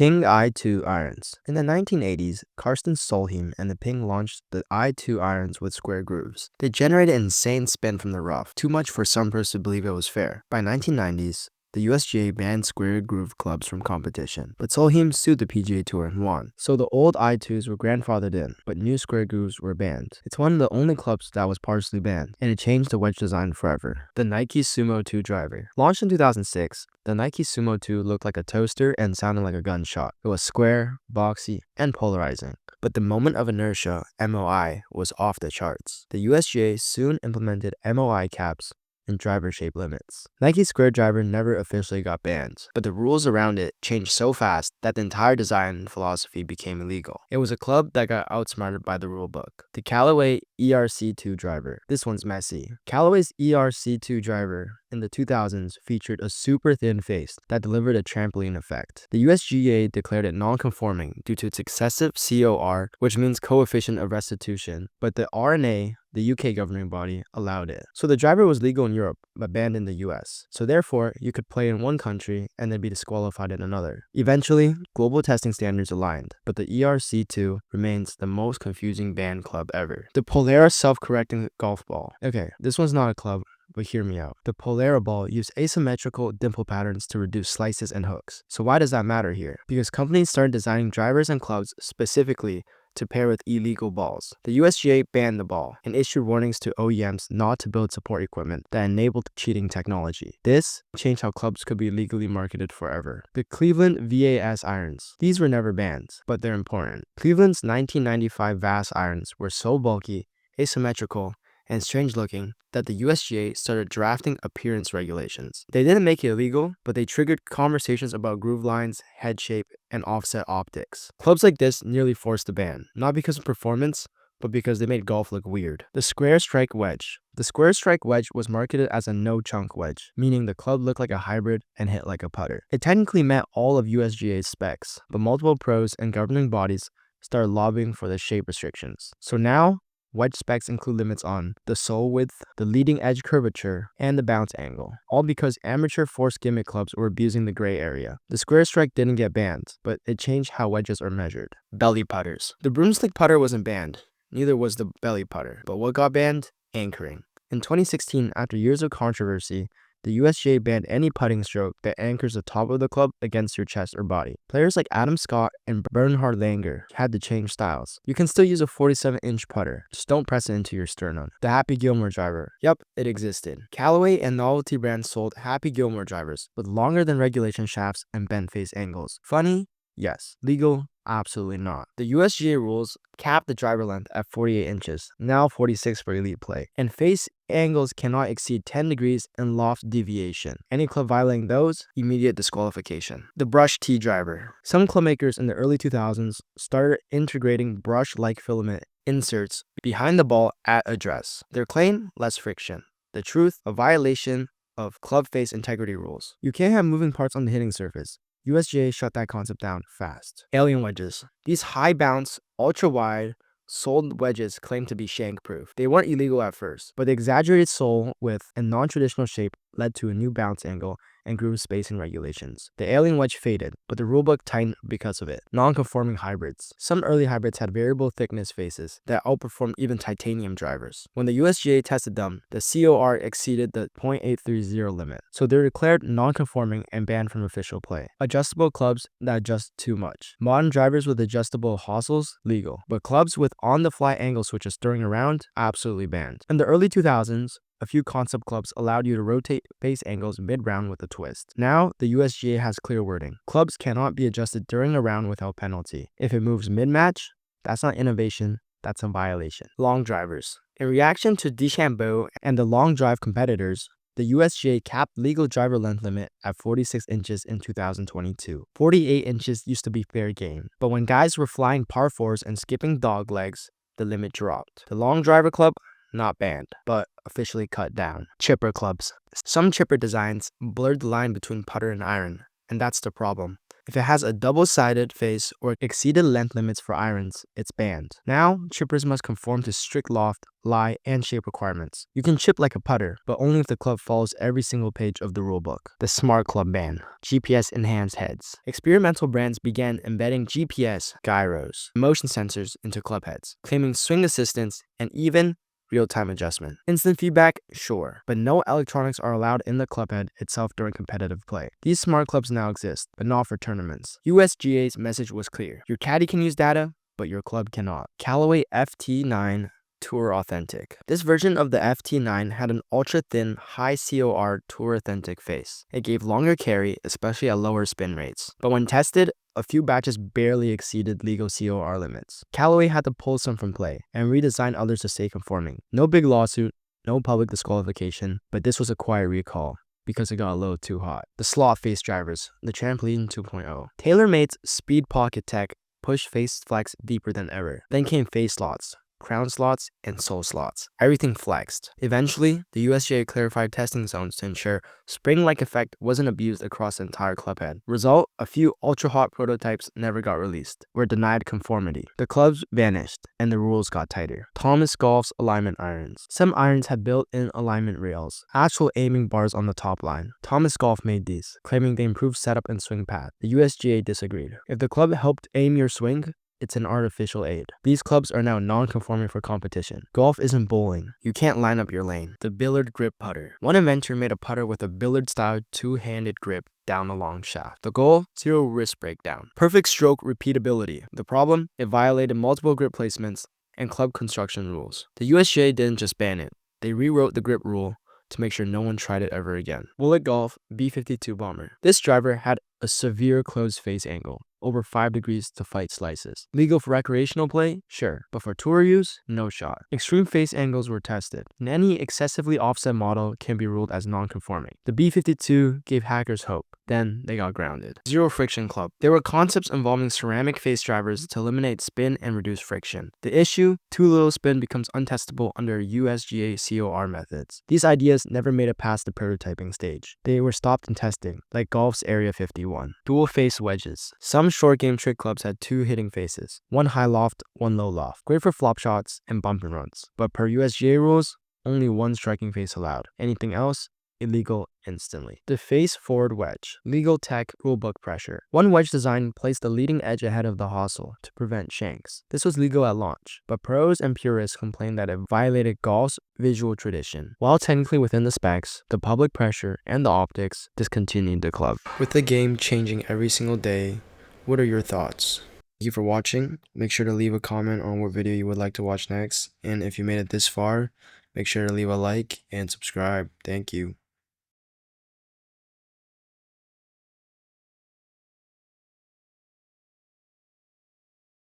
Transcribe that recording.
Ping I2 irons. In the 1980s, Karsten Solheim and the Ping launched the I2 irons with square grooves. They generated insane spin from the rough, too much for some pros to believe it was fair. By 1990s, the USGA banned square groove clubs from competition, but Solheim sued the PGA Tour and won. So the old I2s were grandfathered in, but new square grooves were banned. It's one of the only clubs that was partially banned, and it changed the wedge design forever. The Nike Sumo 2 driver. Launched in 2006, the Nike Sumo 2 looked like a toaster and sounded like a gunshot. It was square, boxy, and polarizing. But the moment of inertia, MOI, was off the charts. The USGA soon implemented MOI caps and driver shape limits. Nike's square driver never officially got banned, but the rules around it changed so fast that the entire design and philosophy became illegal. It was a club that got outsmarted by the rulebook. The Callaway ERC2 driver. This one's messy. Callaway's ERC2 driver in the 2000s featured a super thin face that delivered a trampoline effect. The USGA declared it non-conforming due to its excessive COR, which means coefficient of restitution, but the R&A, the UK governing body, allowed it. So the driver was legal in Europe, but banned in the US. So therefore, you could play in one country and then be disqualified in another. Eventually, global testing standards aligned, but the ERC2 remains the most confusing banned club ever. The Polaris self-correcting golf ball. Okay, this one's not a club, but hear me out. The Polaris ball used asymmetrical dimple patterns to reduce slices and hooks. So why does that matter here? Because companies started designing drivers and clubs specifically to pair with illegal balls. The USGA banned the ball and issued warnings to OEMs not to build support equipment that enabled cheating technology. This changed how clubs could be legally marketed forever. The Cleveland VAS irons. These were never banned, but they're important. Cleveland's 1995 Vass irons were so bulky, asymmetrical, and strange looking that the USGA started drafting appearance regulations. They didn't make it illegal, but they triggered conversations about groove lines, head shape, and offset optics. Clubs like this nearly forced the ban, not because of performance, but because they made golf look weird. The Square Strike Wedge. The Square Strike Wedge was marketed as a no-chunk wedge, meaning the club looked like a hybrid and hit like a putter. It technically met all of USGA's specs, but multiple pros and governing bodies started lobbying for the shape restrictions. So now, wedge specs include limits on the sole width, the leading edge curvature, and the bounce angle, all because amateur forced gimmick clubs were abusing the gray area. The square strike didn't get banned, but it changed how wedges are measured. Belly putters. The broomstick putter wasn't banned, neither was the belly putter, but what got banned? Anchoring. In 2016, after years of controversy, the USGA banned any putting stroke that anchors the top of the club against your chest or body. Players like Adam Scott and Bernhard Langer had to change styles. You can still use a 47-inch putter, just don't press it into your sternum. The Happy Gilmore driver. Yep, it existed. Callaway and novelty brands sold Happy Gilmore drivers with longer than regulation shafts and bent face angles. Funny? Yes. Legal? Absolutely not. The USGA rules cap the driver length at 48 inches, now 46 for elite play, and face angles cannot exceed 10 degrees in loft deviation. Any club violating those, immediate disqualification. The brush tee driver. Some club makers in the early 2000s started integrating brush-like filament inserts behind the ball at address. Their claim, less friction. The truth, a violation of club face integrity rules. You can't have moving parts on the hitting surface. USGA shut that concept down fast. Alien wedges. These high bounce, ultra wide, soled wedges claim to be shank proof. They weren't illegal at first, but the exaggerated sole width and non-traditional shape led to a new bounce angle and groove spacing regulations. The alien wedge faded, but the rulebook tightened because of it. Nonconforming hybrids. Some early hybrids had variable thickness faces that outperformed even titanium drivers. When the USGA tested them, the COR exceeded the .830 limit, so they're declared non-conforming and banned from official play. Adjustable clubs that adjust too much. Modern drivers with adjustable hostels, legal, but clubs with on-the-fly angle switches stirring around, absolutely banned. In the early 2000s, a few concept clubs allowed you to rotate face angles mid-round with a twist. Now, the USGA has clear wording. Clubs cannot be adjusted during a round without penalty. If it moves mid-match, that's not innovation, that's a violation. Long drivers. In reaction to DeChambeau and the long drive competitors, the USGA capped legal driver length limit at 46 inches in 2022. 48 inches used to be fair game, but when guys were flying par 4s and skipping dog legs, the limit dropped. The long driver club, not banned, but officially cut down. Chipper clubs. Some chipper designs blurred the line between putter and iron, and that's the problem. If it has a double-sided face or exceeded length limits for irons, it's banned. Now, chippers must conform to strict loft, lie, and shape requirements. You can chip like a putter, but only if the club follows every single page of the rulebook. The Smart Club ban. GPS-enhanced heads. Experimental brands began embedding GPS, gyros, motion sensors into club heads, claiming swing assistance and even real-time adjustment. Instant feedback, sure, but no electronics are allowed in the club head itself during competitive play. These smart clubs now exist, but not for tournaments. USGA's message was clear. Your caddy can use data, but your club cannot. Callaway FT9 Tour Authentic. This version of the FT9 had an ultra-thin, high COR Tour Authentic face. It gave longer carry, especially at lower spin rates. But when tested, a few batches barely exceeded legal COR limits. Callaway had to pull some from play and redesign others to stay conforming. No big lawsuit, no public disqualification, but this was a quiet recall because it got a little too hot. The slot face drivers, the Trampoline 2.0. TaylorMade's Speed Pocket Tech pushed face flex deeper than ever. Then came face slots, crown slots, and sole slots. Everything flexed. Eventually, the USGA clarified testing zones to ensure spring-like effect wasn't abused across the entire club head. Result, a few ultra-hot prototypes never got released, were denied conformity. The clubs vanished, and the rules got tighter. Thomas Golf's alignment irons. Some irons had built-in alignment rails, actual aiming bars on the top line. Thomas Golf made these, claiming they improved setup and swing path. The USGA disagreed. If the club helped aim your swing, it's an artificial aid. These clubs are now non-conforming for competition. Golf isn't bowling. You can't line up your lane. The Billard grip putter. One inventor made a putter with a Billard-style two-handed grip down a long shaft. The goal? Zero wrist breakdown. Perfect stroke repeatability. The problem? It violated multiple grip placements and club construction rules. The USGA didn't just ban it. They rewrote the grip rule to make sure no one tried it ever again. Bullet Golf B52 Bomber. This driver had a severe closed face angle, over 5 degrees to fight slices. Legal for recreational play? Sure, but for tour use? No shot. Extreme face angles were tested, and any excessively offset model can be ruled as non-conforming. The B52 gave hackers hope, then they got grounded. Zero friction club. There were concepts involving ceramic face drivers to eliminate spin and reduce friction. The issue? Too little spin becomes untestable under USGA COR methods. These ideas never made it past the prototyping stage. They were stopped in testing, like Golf's Area 51. Dual face wedges. Some short game trick clubs had 2 hitting faces, one high loft, one low loft. Great for flop shots and bump and runs. But per USGA rules, only one striking face allowed. Anything else? Illegal instantly. The face forward wedge. Legal tech rulebook pressure. One wedge design placed the leading edge ahead of the hosel to prevent shanks. This was legal at launch, but pros and purists complained that it violated golf's visual tradition. While technically within the specs, the public pressure and the optics discontinued the club. With the game changing every single day, what are your thoughts? Thank you for watching. Make sure to leave a comment on what video you would like to watch next, and if you made it this far, make sure to leave a like and subscribe. Thank you.